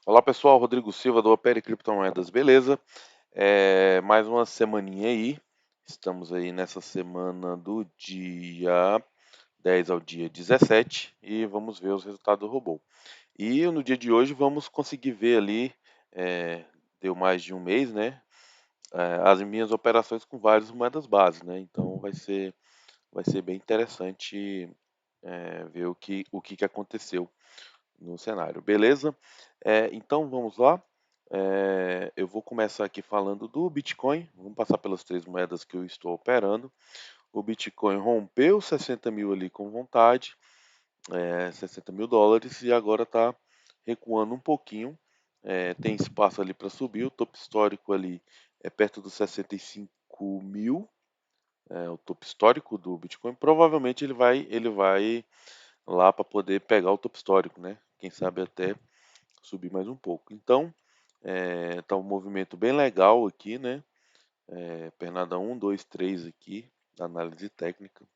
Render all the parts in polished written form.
Olá pessoal, Rodrigo Silva do Opera Criptomoedas, beleza? Mais uma semaninha aí, estamos aí nessa semana do dia 10 ao dia 17 e vamos ver os resultados do robô. E no dia de hoje vamos conseguir ver ali, é, deu mais de um mês, né? As minhas operações com várias moedas base, né? Então vai ser bem interessante ver o que aconteceu no cenário, beleza? Então vamos lá. Eu vou começar aqui falando do Bitcoin. Vamos passar pelas três moedas que eu estou operando. O Bitcoin rompeu 60 mil ali com vontade, 60 mil dólares, e agora está recuando um pouquinho. Tem espaço ali para subir. O topo histórico ali é perto dos 65 mil. O topo histórico do Bitcoin. Provavelmente ele vai lá para poder pegar o topo histórico, né? Quem sabe até subir mais um pouco. Então, tá um movimento bem legal aqui, né? Pernada 1, 2, 3 aqui, análise técnica,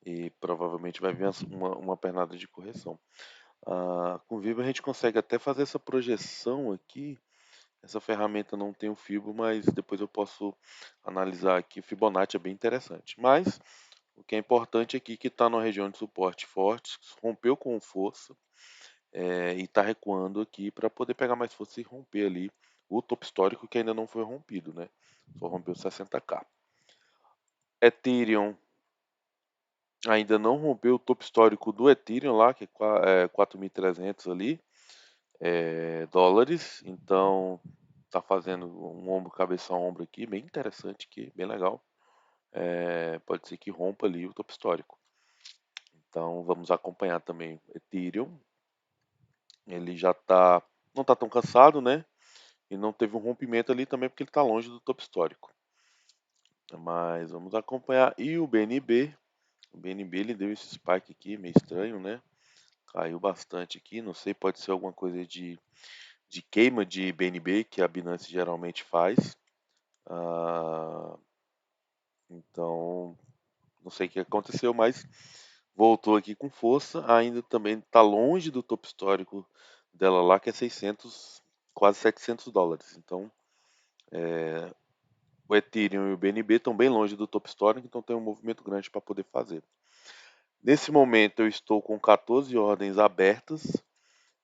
e provavelmente vai vir uma pernada de correção. Com o Vivo a gente consegue até fazer essa projeção aqui. Essa ferramenta não tem o Fibo, mas depois eu posso analisar aqui. O Fibonacci é bem interessante. Mas o que é importante aqui é que está numa região de suporte forte, rompeu com força, e está recuando aqui para poder pegar mais força e romper ali o topo histórico que ainda não foi rompido, né? Só rompeu 60k. Ethereum ainda não rompeu o topo histórico do Ethereum lá, que é 4.300 ali, dólares. Então tá fazendo um ombro, cabeça a ombro aqui, bem interessante aqui, bem legal. Pode ser que rompa ali o topo histórico. Então vamos acompanhar também o Ethereum. Ele já não tá tão cansado, né? E não teve um rompimento ali também porque ele está longe do topo histórico. Mas vamos acompanhar. E o BNB, ele deu esse spike aqui, meio estranho, né? Caiu bastante aqui, não sei, pode ser alguma coisa de queima de BNB que a Binance geralmente faz. Ah, então, não sei o que aconteceu, mas voltou aqui com força. Ainda também está longe do topo histórico dela lá, que é 600, quase 700 dólares. Então, o Ethereum e o BNB estão bem longe do topo histórico, então tem um movimento grande para poder fazer. Nesse momento eu estou com 14 ordens abertas.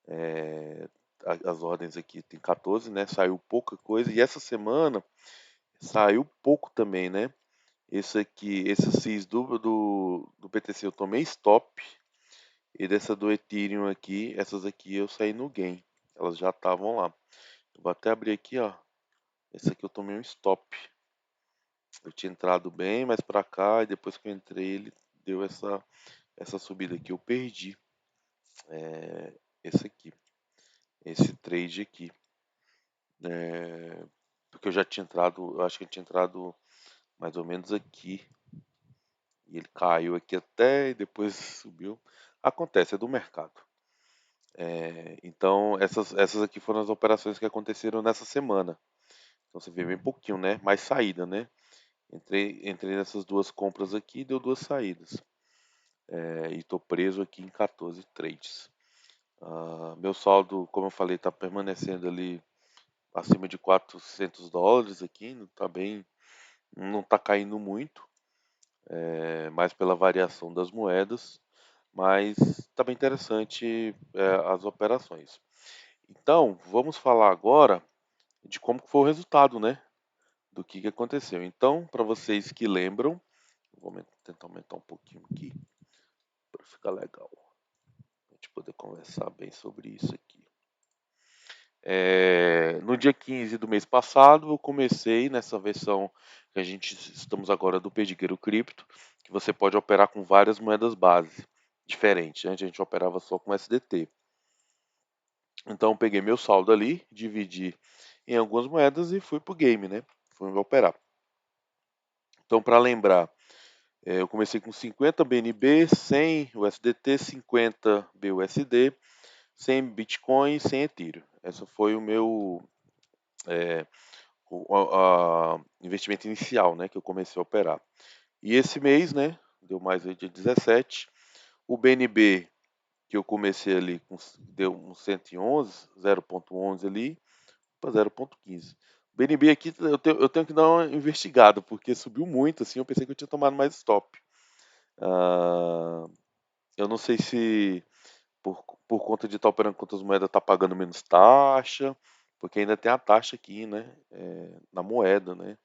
é, as ordens aqui tem 14, né? Saiu pouca coisa. E essa semana saiu pouco também, né? Esse aqui, esse CIS do BTC eu tomei stop. E dessa do Ethereum aqui, essas aqui eu saí no gain. Elas já estavam lá. Eu vou até abrir aqui, ó. Esse aqui eu tomei um stop. Eu tinha entrado bem mais para cá e depois que eu entrei ele deu essa subida aqui. Eu perdi esse aqui, esse trade aqui. Porque eu já tinha entrado, eu acho que eu tinha entrado mais ou menos aqui. E ele caiu aqui até e depois subiu. Acontece, é do mercado. Então essas aqui foram as operações que aconteceram nessa semana. Então você vê bem pouquinho, né? Mais saída, né? Entrei nessas duas compras aqui, deu duas saídas. E estou preso aqui em 14 trades. Meu saldo, como eu falei, está permanecendo ali acima de 400 dólares aqui, não está caindo muito, mais pela variação das moedas, mas está bem interessante as operações. Então, vamos falar agora de como foi o resultado, né? Do que aconteceu. Então, para vocês que lembram, tentar aumentar um pouquinho aqui para ficar legal, a gente poder conversar bem sobre isso aqui. No dia 15 do mês passado, eu comecei nessa versão que a gente estamos agora do Perdigueiro Cripto, que você pode operar com várias moedas base diferentes. Antes a gente operava só com SDT. Então eu peguei meu saldo ali, dividi em algumas moedas e fui pro game, né? Fui operar. Então para lembrar, eu comecei com 50 BNB, 100 USDT, 50 BUSD, 100 Bitcoin, 100 Ethereum. Essa foi o meu é, investimento inicial, né, que eu comecei a operar. E esse mês, né, deu mais aí dia 17, o BNB que eu comecei ali com deu um 111, 0,11 ali para 0,15. O BNB aqui eu tenho que dar uma investigada, porque subiu muito, assim, eu pensei que eu tinha tomado mais stop. Ah, eu não sei se por conta de estar operando com outras moedas tá pagando menos taxa, porque ainda tem a taxa aqui, né, na moeda, né.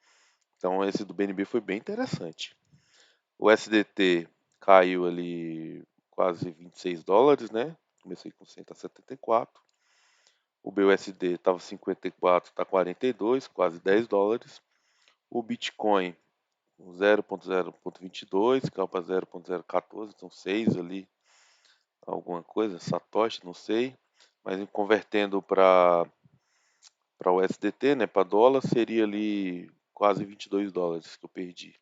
Então esse do BNB foi bem interessante. O SDT caiu ali quase US$ 26, né? Comecei com 100, tá 74. O BUSD estava 54, tá 42, quase US$ 10. O Bitcoin 0.0.22, caiu para 0.014, então 6 ali, alguma coisa, Satoshi, não sei. Mas convertendo para o SDT, né, para dólar, seria ali quase US$ 22 que eu perdi.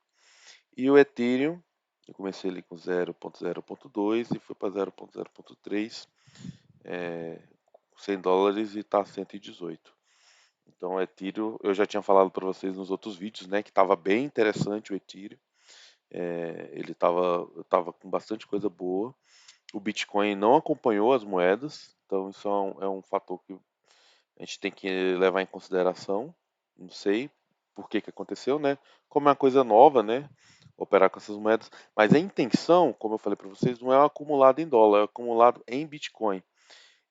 E o Ethereum, eu comecei ali com 0.0.2 e foi para 0.0.3, US$ 100 e está 118. Então o Ethereum, eu já tinha falado para vocês nos outros vídeos, né, que estava bem interessante o Ethereum. Eu estava com bastante coisa boa. O Bitcoin não acompanhou as moedas, então isso é um fator que a gente tem que levar em consideração. Não sei por que que aconteceu, né? Como é uma coisa nova, né? Operar com essas moedas. Mas a intenção, como eu falei para vocês, não é acumulado em dólar, é acumulado em Bitcoin.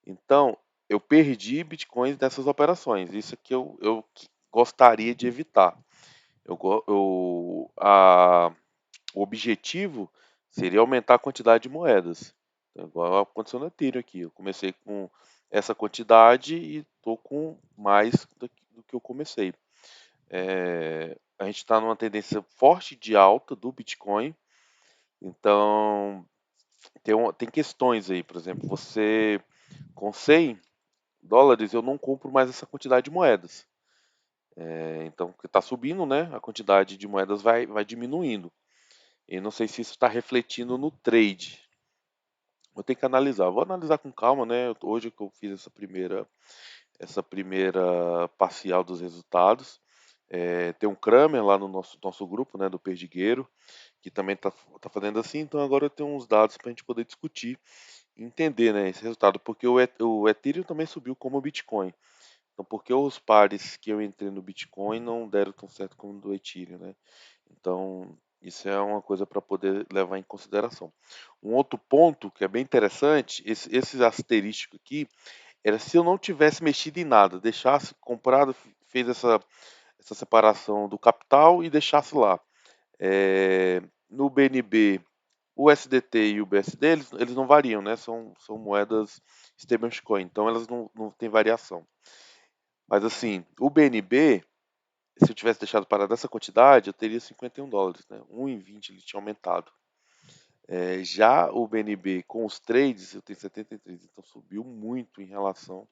Então, eu perdi Bitcoins nessas operações. Isso que eu gostaria de evitar. O objetivo seria aumentar a quantidade de moedas. Então, igual aconteceu no Ethereum aqui. Eu comecei com essa quantidade e estou com mais do que eu comecei. A gente está numa tendência forte de alta do Bitcoin. Então, tem questões aí. Por exemplo, você com US$ 100, eu não compro mais essa quantidade de moedas. Então, porque está subindo, né? A quantidade de moedas vai diminuindo. E não sei se isso está refletindo no trade. Eu tenho que analisar. Vou analisar com calma, né? Hoje que eu fiz essa primeira parcial dos resultados. Tem um Kramer lá no nosso grupo, né, do Perdigueiro, que também tá fazendo assim. Então agora eu tenho uns dados para a gente poder discutir e entender, né, esse resultado. Porque o Ethereum também subiu como o Bitcoin. Então por que os pares que eu entrei no Bitcoin não deram tão certo como o do Ethereum, né? Então, isso é uma coisa para poder levar em consideração. Um outro ponto que é bem interessante, esse asterístico aqui, era se eu não tivesse mexido em nada, deixasse comprado, fez essa separação do capital e deixasse lá. No BNB, o SDT e o BSD, eles não variam, né? São moedas stablecoin, então elas não têm variação. Mas assim, o BNB, se eu tivesse deixado parado essa quantidade, eu teria US$ 51, né? 1,20 ele tinha aumentado. Já o BNB com os trades, eu tenho 73, então subiu muito em relação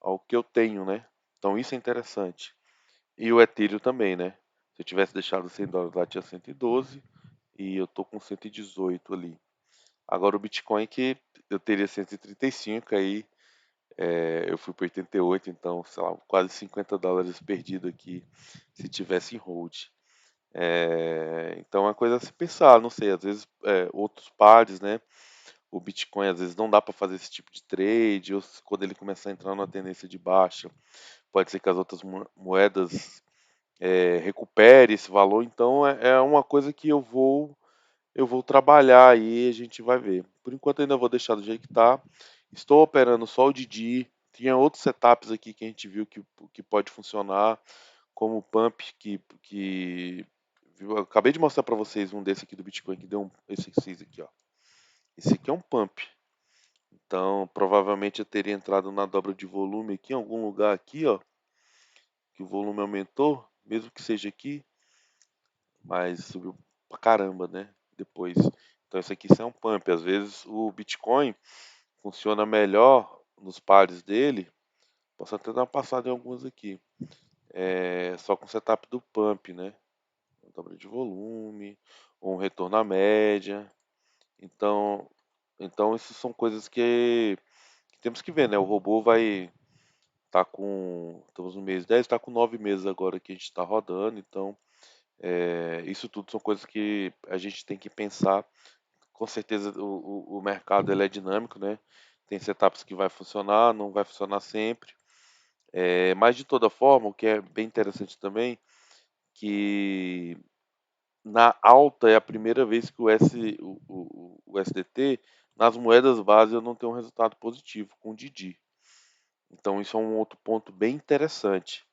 ao que eu tenho, né? Então isso é interessante. E o Ethereum também, né? Se eu tivesse deixado US$ 100 lá, tinha 112 e eu tô com 118 ali. Agora o Bitcoin que eu teria 135, aí eu fui para 88, então, sei lá, quase US$ 50 perdido aqui se tivesse em hold. Então é uma coisa a se pensar, não sei, às vezes outros pares, né? O Bitcoin às vezes não dá para fazer esse tipo de trade, ou quando ele começar a entrar numa tendência de baixa, pode ser que as outras moedas recupere esse valor. Então é uma coisa que eu vou trabalhar aí, a gente vai ver. Por enquanto ainda vou deixar do jeito que tá. Estou operando só o Didi. Tinha outros setups aqui que a gente viu que pode funcionar, como o Pump, viu? Eu acabei de mostrar para vocês um desse aqui do Bitcoin que deu esse aqui, ó. Esse aqui é um Pump. Então, provavelmente eu teria entrado na dobra de volume aqui, em algum lugar aqui, ó, que o volume aumentou, mesmo que seja aqui, mas subiu pra caramba, né? Depois. Então, isso é um pump. Às vezes o Bitcoin funciona melhor nos pares dele. Posso até dar uma passada em alguns aqui. Só com o setup do pump, né? Dobra de volume, ou um retorno à média. Então, isso são coisas que temos que ver, né? O robô vai tá com. Estamos no mês 10, está com 9 meses agora que a gente está rodando, então isso tudo são coisas que a gente tem que pensar com certeza o mercado ele é dinâmico, né? Tem setups que vai funcionar, não vai funcionar sempre. Mas de toda forma, o que é bem interessante também, que na alta é a primeira vez que o SDT, nas moedas base, eu não tenho um resultado positivo com o Didi. Então isso é um outro ponto bem interessante.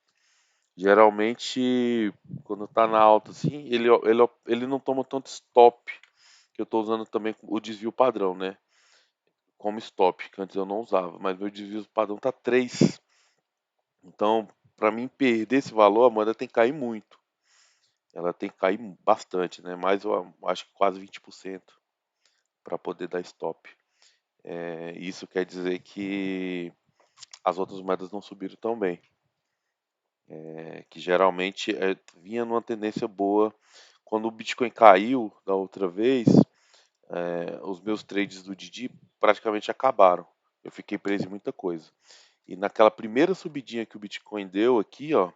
Geralmente, quando está na alta assim, ele não toma tanto stop, que eu estou usando também o desvio padrão, né? Como stop, que antes eu não usava, mas meu desvio padrão tá 3. Então, para mim perder esse valor, a moeda tem que cair muito. Ela tem que cair bastante, né? Mais eu acho que quase 20% para poder dar stop. Isso quer dizer que as outras moedas não subiram tão bem. Que geralmente vinha numa tendência boa. Quando o Bitcoin caiu da outra vez, os meus trades do Didi praticamente acabaram. Eu fiquei preso em muita coisa. E naquela primeira subidinha que o Bitcoin deu aqui, ó,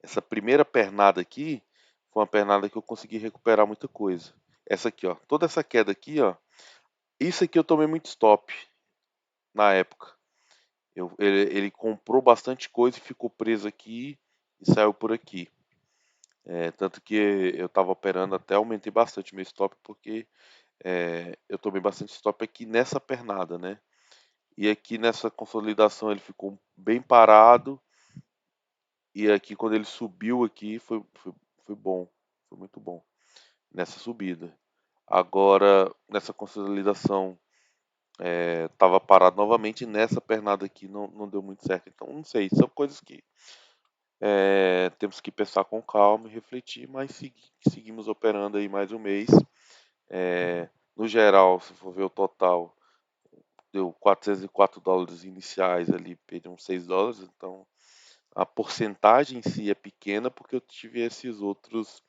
essa primeira pernada aqui, foi uma pernada que eu consegui recuperar muita coisa. Essa aqui, ó, toda essa queda aqui, ó, isso aqui eu tomei muito stop na época. Ele comprou bastante coisa e ficou preso aqui e saiu por aqui. Tanto que eu estava operando até aumentei bastante meu stop porque eu tomei bastante stop aqui nessa pernada, né? E aqui nessa consolidação ele ficou bem parado. E aqui quando ele subiu aqui foi bom, foi muito bom nessa subida. Agora nessa consolidação estava parado novamente e nessa pernada aqui não deu muito certo. Então não sei, são coisas que temos que pensar com calma e refletir, mas seguimos operando aí mais um mês. No geral, se for ver o total, deu $404 iniciais ali, perdi uns $6, então a porcentagem em si é pequena porque eu tive esses outros,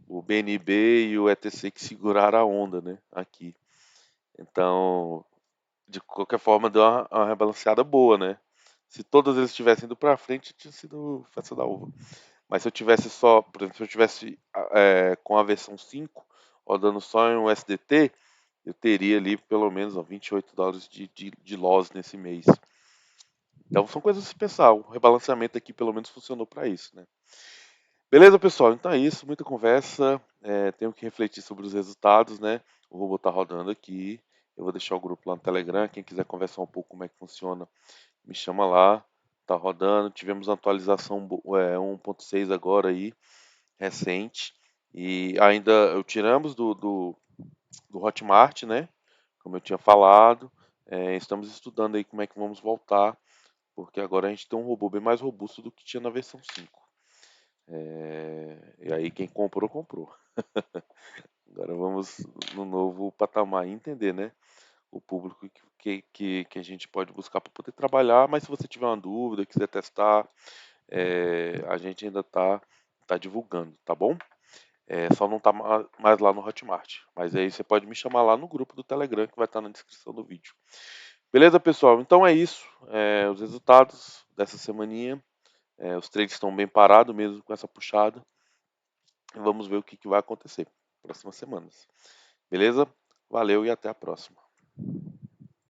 o BNB e o ETC que seguraram a onda, né, aqui. Então, de qualquer forma, deu uma rebalanceada boa, né? Se todos eles tivessem ido para frente, tinha sido festa da uva. Mas se eu tivesse só, por exemplo, se eu tivesse com a versão 5, rodando só em um SDT, eu teria ali pelo menos ó, $28 de loss nesse mês. Então são coisas a se pensar. O rebalanceamento aqui pelo menos funcionou para isso, né? Beleza, pessoal? Então é isso, muita conversa. Tenho que refletir sobre os resultados, né? O robô tá rodando aqui. Eu vou deixar o grupo lá no Telegram. Quem quiser conversar um pouco como é que funciona, me chama lá. Tá rodando. Tivemos uma atualização 1.6 agora aí, recente. E ainda eu tiramos do Hotmart, né? Como eu tinha falado. Estamos estudando aí como é que vamos voltar, porque agora a gente tem um robô bem mais robusto do que tinha na versão 5. E aí quem comprou, comprou. Agora vamos no novo patamar e entender, né? O público que a gente pode buscar para poder trabalhar, mas se você tiver uma dúvida, quiser testar, a gente ainda tá divulgando, tá bom? Só não tá mais lá no Hotmart. Mas aí você pode me chamar lá no grupo do Telegram que vai estar na descrição do vídeo. Beleza, pessoal? Então é isso. Os resultados dessa semaninha. Os trades estão bem parados mesmo com essa puxada. Vamos ver o que vai acontecer próximas semanas. Beleza? Valeu e até a próxima.